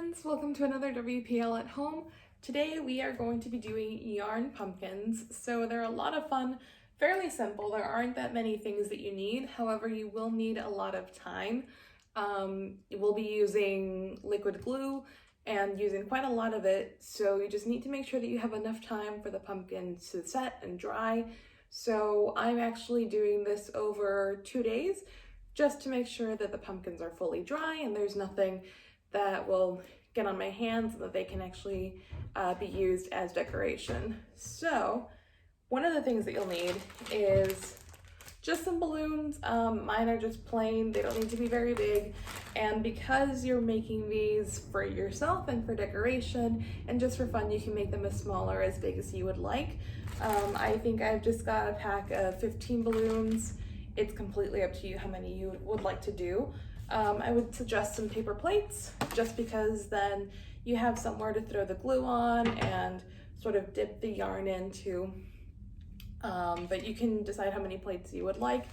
friends, welcome to another WPL at home. Today we are going to be doing yarn pumpkins. So they're a lot of fun, fairly simple. There aren't that many things that you need. However, you will need a lot of time. We'll be using liquid glue and using quite a lot of it. So you just need to make sure that you have enough time for the pumpkin to set and dry. So I'm actually doing this over 2 days just to make sure that the pumpkins are fully dry and there's nothing that will get on my hands and that they can actually be used as decoration. So one of the things that you'll need is just some balloons. Mine are just plain, they don't need to be very big. And because you're making these for yourself and for decoration and just for fun, you can make them as small or as big as you would like. I think I've just got a pack of 15 balloons. It's completely up to you how many you would like to do. I would suggest some paper plates just because then you have somewhere to throw the glue on and sort of dip the yarn into. But you can decide how many plates you would like.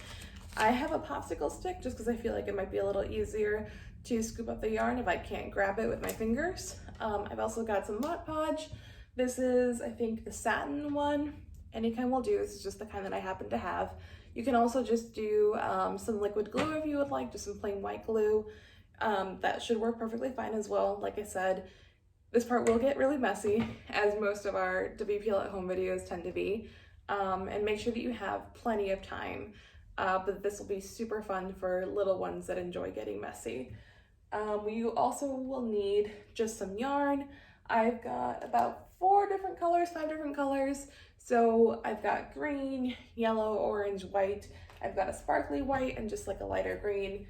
I have a popsicle stick just because I feel like it might be a little easier to scoop up the yarn if I can't grab it with my fingers. I've also got some Mod Podge. This is, I think, the satin one. Any kind will do. This is just the kind that I happen to have. You can also just do some liquid glue if you would like, just some plain white glue. That should work perfectly fine as well. Like I said, this part will get really messy, as most of our WPL at home videos tend to be. And make sure that you have plenty of time. But this will be super fun for little ones that enjoy getting messy. You also will need just some yarn. I've got about 5 different colors. So I've got green, yellow, orange, white. I've got a sparkly white and just like a lighter green.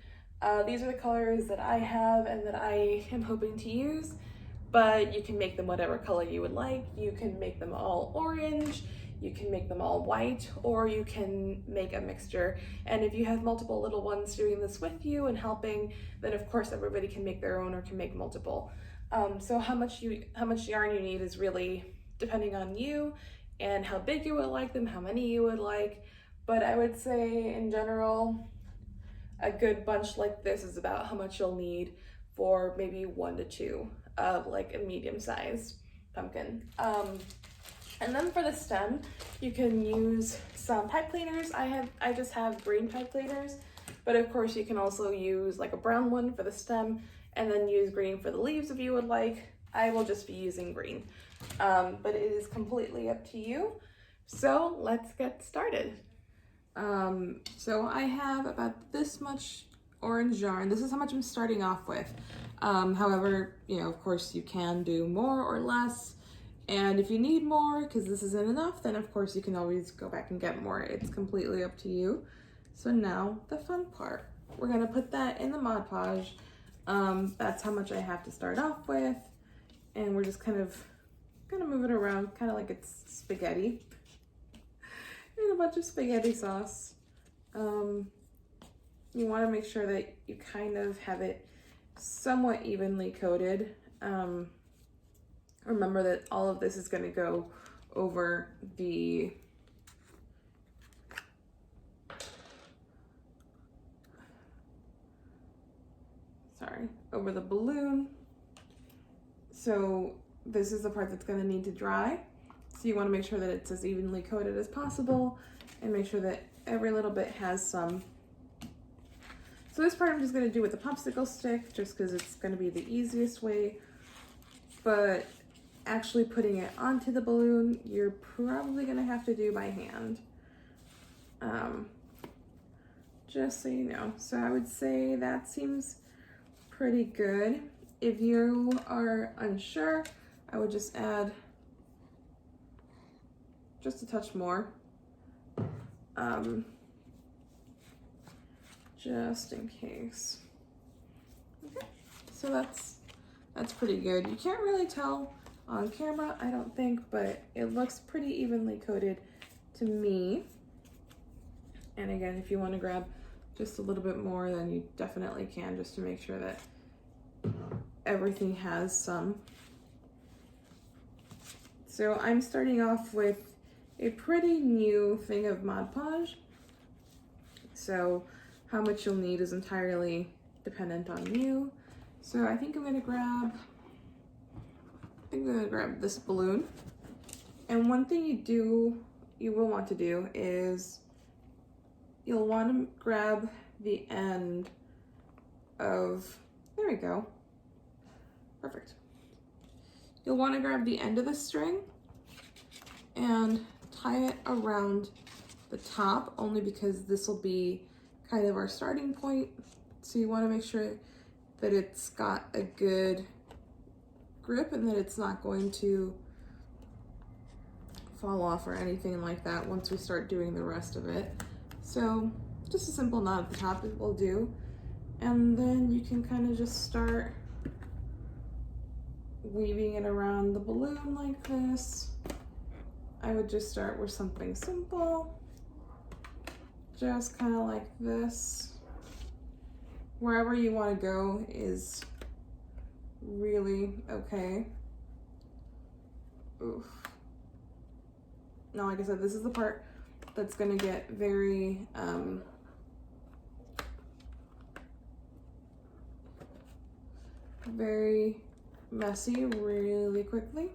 These are the colors that I have and that I am hoping to use, but you can make them whatever color you would like. You can make them all orange, you can make them all white, or you can make a mixture. And if you have multiple little ones doing this with you and helping, then of course everybody can make their own or can make multiple. So how much yarn you need is really depending on you and how big you would like them, how many you would like. But I would say in general, a good bunch like this is about how much you'll need for maybe 1 to 2 of like a medium-sized pumpkin. And then for the stem, you can use some pipe cleaners. I just have green pipe cleaners, but of course you can also use like a brown one for the stem and then use green for the leaves if you would like. I will just be using green, but it is completely up to you. So let's get started. So I have about this much orange yarn. This is how much I'm starting off with. However, you know, of course you can do more or less. And if you need more, because this isn't enough, then of course you can always go back and get more. It's completely up to you. So now the fun part. We're gonna put that in the Mod Podge. That's how much I have to start off with. And we're just kind of gonna move it around, kind of like it's spaghetti. And a bunch of spaghetti sauce. You wanna make sure that you kind of have it somewhat evenly coated. Remember that all of this is gonna go over over the balloon. So this is the part that's gonna need to dry. So you wanna make sure that it's as evenly coated as possible and make sure that every little bit has some. So this part I'm just gonna do with the popsicle stick just because it's gonna be the easiest way. But actually putting it onto the balloon, you're probably gonna have to do by hand. Just so you know. So I would say that seems pretty good. If you are unsure, I would just add just a touch more, just in case. Okay, so that's pretty good. You can't really tell on camera, I don't think, but it looks pretty evenly coated to me. And again, if you want to grab just a little bit more, then you definitely can, just to make sure that everything has some. So I'm starting off with a pretty new thing of Mod Podge. So how much you'll need is entirely dependent on you. So I think I'm gonna grab think I'm gonna grab this balloon. And one thing you will want to do is you'll want to grab the end of, there we go, perfect. You'll want to grab the end of the string and tie it around the top, only because this will be kind of our starting point. So you want to make sure that it's got a good grip and that it's not going to fall off or anything like that once we start doing the rest of it. So just a simple knot at the top will do. And then you can kind of just start weaving it around the balloon like this. I would just start with something simple, just kind of like this. Wherever you want to go is really okay. Oof. Now, like I said, this is the part that's gonna get very, very messy really quickly.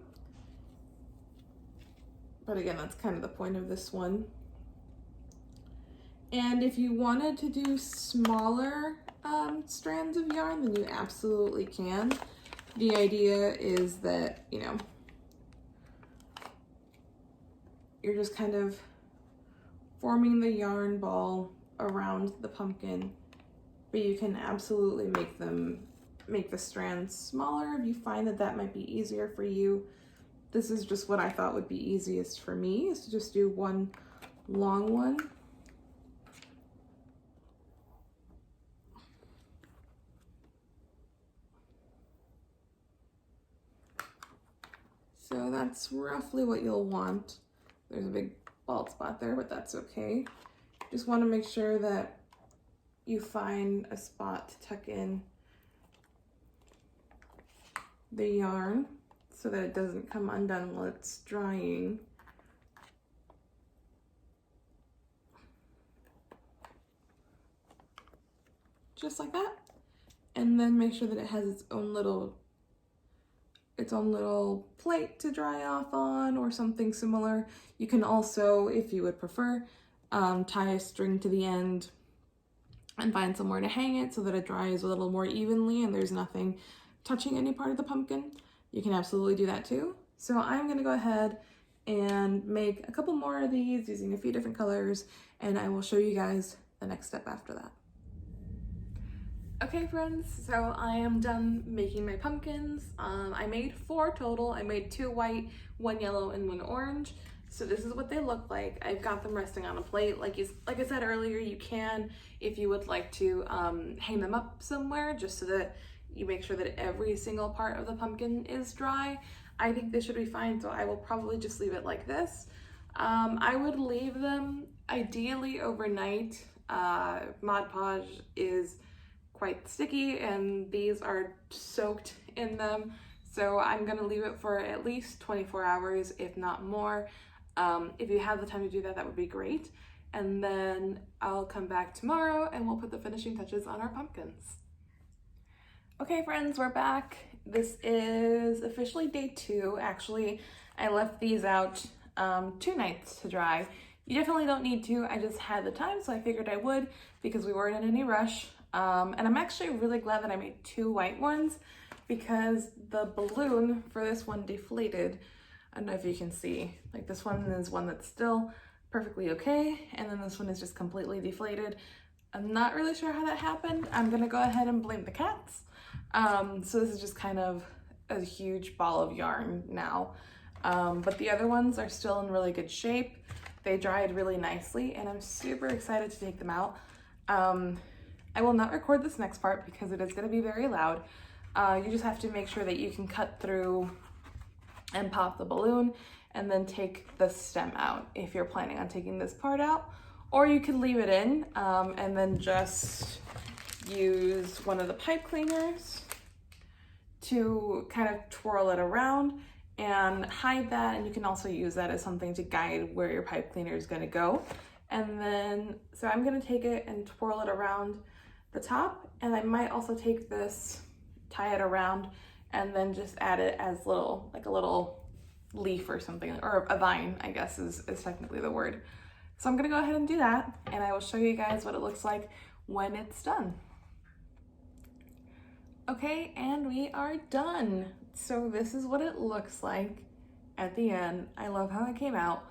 But again, that's kind of the point of this one. And if you wanted to do smaller strands of yarn, then you absolutely can. The idea is that, you know, you're just kind of forming the yarn ball around the pumpkin, but you can absolutely make the strands smaller if you find that that might be easier for you. This is just what I thought would be easiest for me, is to just do one long one. So that's roughly what you'll want. There's a big bald spot there, but that's okay. Just want to make sure that you find a spot to tuck in the yarn so that it doesn't come undone while it's drying. Just like that. And then make sure that it has its own little plate to dry off on or something similar. You can also, if you would prefer, tie a string to the end and find somewhere to hang it so that it dries a little more evenly and there's nothing touching any part of the pumpkin. You can absolutely do that too. So I'm gonna go ahead and make a couple more of these using a few different colors, and I will show you guys the next step after that. Okay friends, so I am done making my pumpkins. I made 4 total. I made 2 white, 1 yellow, and 1 orange. So this is what they look like. I've got them resting on a plate. Like I said earlier, you can, if you would like to, hang them up somewhere just so that you make sure that every single part of the pumpkin is dry. I think this should be fine, so I will probably just leave it like this. I would leave them ideally overnight. Mod Podge is quite sticky and these are soaked in them, so I'm gonna leave it for at least 24 hours, if not more. If you have the time to do that, that would be great. And then I'll come back tomorrow and we'll put the finishing touches on our pumpkins. Okay friends, we're back. This is officially day 2. Actually, I left these out 2 nights to dry. You definitely don't need to. I just had the time, so I figured I would because we weren't in any rush. And I'm actually really glad that I made 2 white ones because the balloon for this one deflated. I don't know if you can see, like this one is one that's still perfectly okay, and then this one is just completely deflated. I'm not really sure how that happened. I'm gonna go ahead and blame the cats. So this is just kind of a huge ball of yarn now. But the other ones are still in really good shape. They dried really nicely and I'm super excited to take them out. I will not record this next part because it is going to be very loud. You just have to make sure that you can cut through and pop the balloon and then take the stem out if you're planning on taking this part out, or you could leave it in and then just use one of the pipe cleaners to kind of twirl it around and hide that, and you can also use that as something to guide where your pipe cleaner is going to go. And then, so I'm going to take it and twirl it around the top, and I might also take this, tie it around and then just add it as like a little leaf or something, or a vine, I guess is technically the word. So I'm gonna go ahead and do that, and I will show you guys what it looks like when it's done. Okay, and we are done. So this is what it looks like at the end. I love how it came out.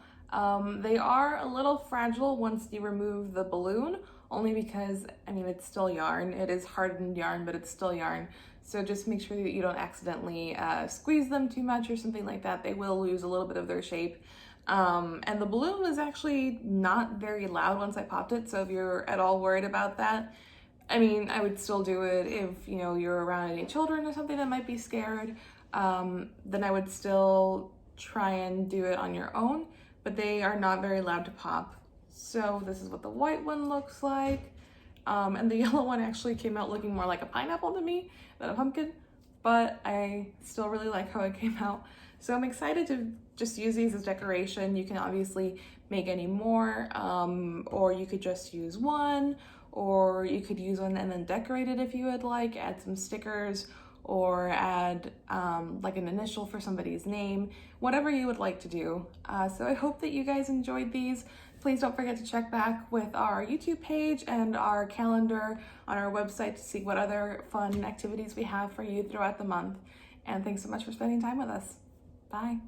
They are a little fragile once you remove the balloon, only because, I mean, it's still yarn. It is hardened yarn, but it's still yarn. So just make sure that you don't accidentally squeeze them too much or something like that. They will lose a little bit of their shape. And the balloon was actually not very loud once I popped it, so if you're at all worried about that, I mean, I would still do it if, you know, you're around any children or something that might be scared. Then I would still try and do it on your own, but they are not very loud to pop. So this is what the white one looks like. And the yellow one actually came out looking more like a pineapple to me than a pumpkin, but I still really like how it came out. So I'm excited to just use these as decoration. You can obviously make any more, or you could just use one, or you could use one and then decorate it if you would like, add some stickers, or add like an initial for somebody's name, whatever you would like to do. So I hope that you guys enjoyed these. Please don't forget to check back with our YouTube page and our calendar on our website to see what other fun activities we have for you throughout the month. And thanks so much for spending time with us. Bye.